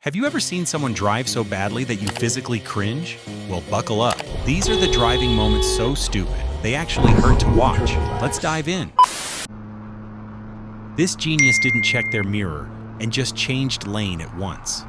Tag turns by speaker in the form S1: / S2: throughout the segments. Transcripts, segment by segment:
S1: Have you ever seen someone drive so badly that you physically cringe? Well, buckle up. These are the driving moments so stupid, they actually hurt to watch. Let's dive in. This genius didn't check their mirror and just changed lane at once.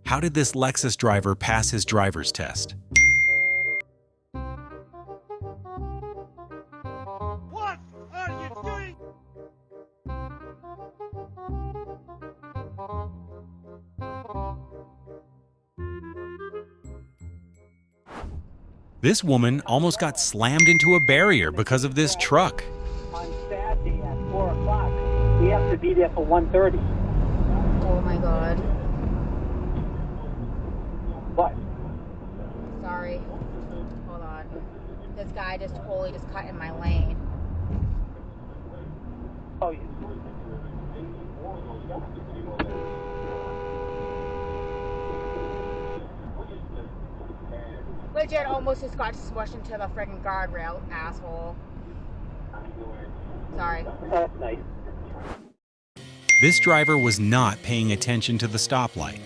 S1: How did this Lexus driver pass his driver's test?
S2: What are you doing?
S1: This woman almost got slammed into a barrier because of this truck.
S3: On Saturday at 4 o'clock. We have to be there for 1:30.
S4: Oh my god.
S3: What?
S4: Sorry. Hold on. This guy just totally just cut in my lane.
S3: Oh, yeah.
S4: Legit almost just got smushed into the friggin' guardrail, asshole. Sorry.
S3: That's nice.
S1: This driver was not paying attention to the stoplight.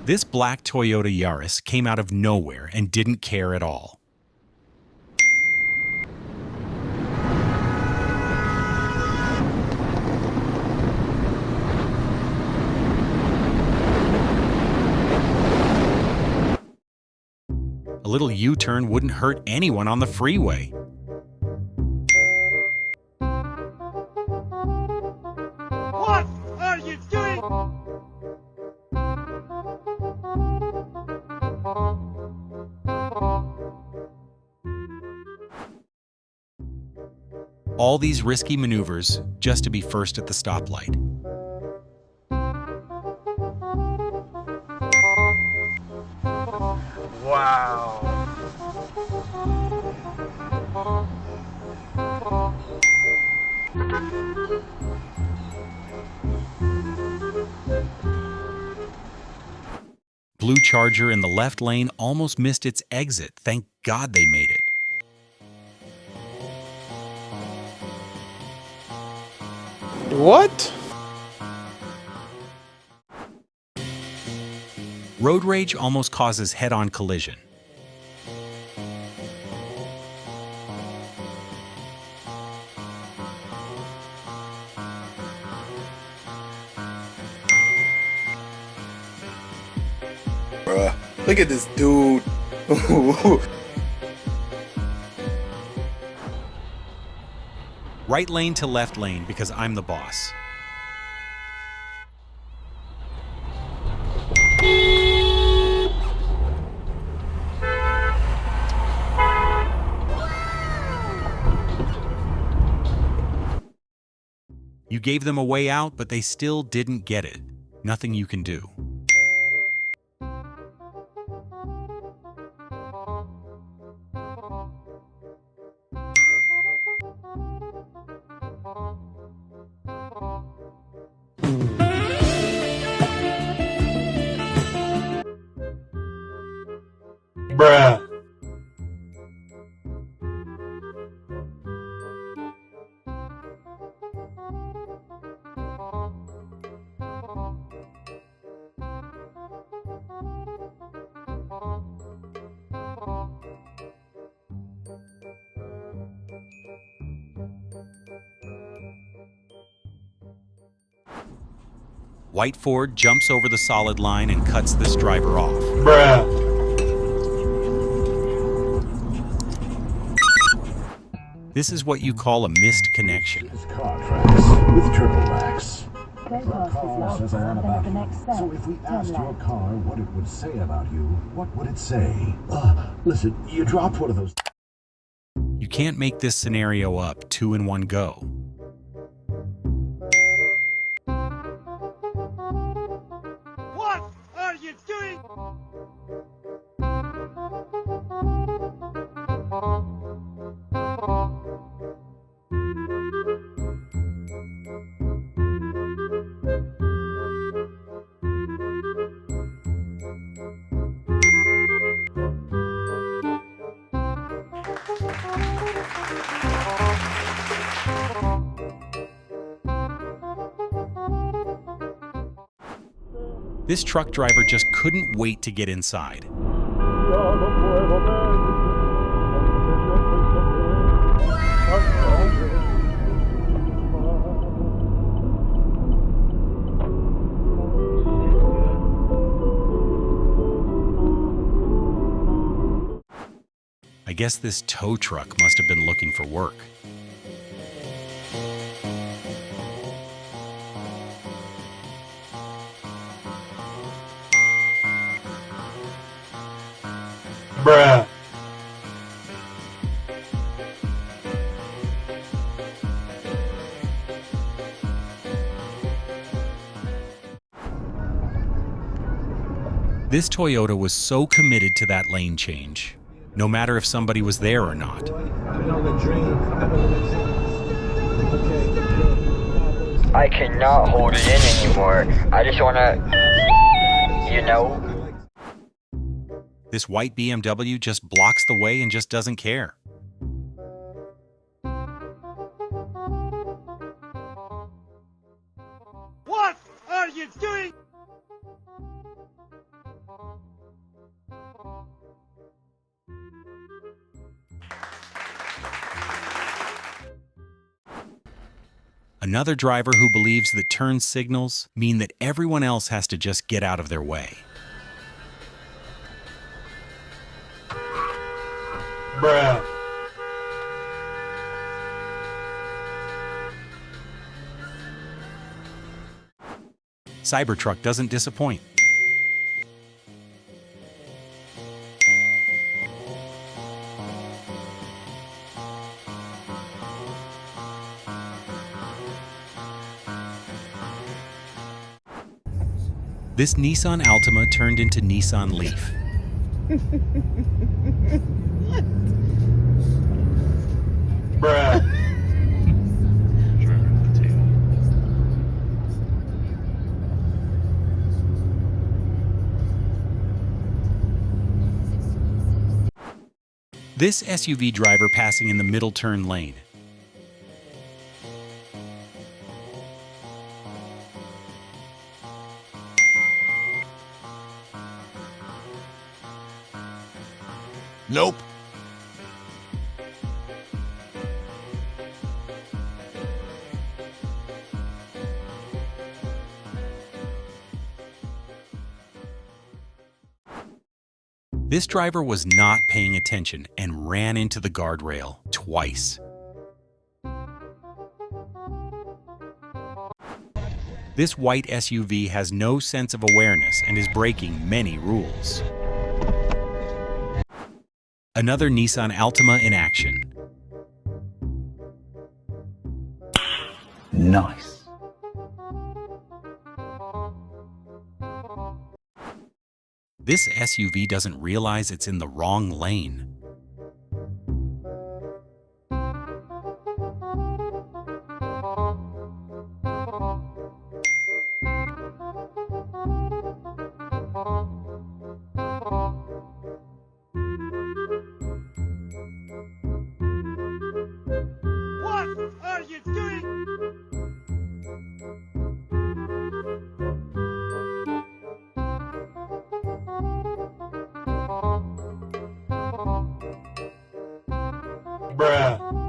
S1: This black Toyota Yaris came out of nowhere and didn't care at all. A little U-turn wouldn't hurt anyone on the freeway.
S2: What are you doing?
S1: All these risky maneuvers just to be first at the stoplight.
S2: Wow.
S1: Blue Charger in the left lane almost missed its exit. Thank God they made it.
S5: What?
S1: Road rage almost causes head-on collision.
S5: Bruh, look at this dude.
S1: Right lane to left lane because I'm the boss. You gave them a way out, but they still didn't get it. Nothing you can do.
S5: Bruh.
S1: White Ford jumps over the solid line and cuts this driver off.
S5: Bruh.
S1: This is what you call a missed connection.
S6: Car tracks with turtle wax. Car says a lot about you. So if we asked your car what it would say about you, what would it say? Listen, you dropped one of those.
S1: You can't make this scenario up two in one go.
S2: What are you doing?
S1: This truck driver just couldn't wait to get inside. I guess this tow truck must have been looking for work.
S5: Bruh.
S1: This Toyota was so committed to that lane change, no matter if somebody was there or not.
S7: I cannot hold it in anymore. I just wanna, you know.
S1: This white BMW just blocks the way and just doesn't care.
S2: What are you doing?
S1: Another driver who believes that turn signals mean that everyone else has to just get out of their way.
S5: Bruh.
S1: Cybertruck doesn't disappoint. This Nissan Altima turned into Nissan Leaf.
S5: Bruh.
S1: This SUV driver passing in the middle turn lane.
S5: Nope.
S1: This driver was not paying attention and ran into the guardrail twice. This white SUV has no sense of awareness and is breaking many rules. Another Nissan Altima in action.
S6: Nice.
S1: This SUV doesn't realize it's in the wrong lane.
S2: What are you doing?
S5: Bruh.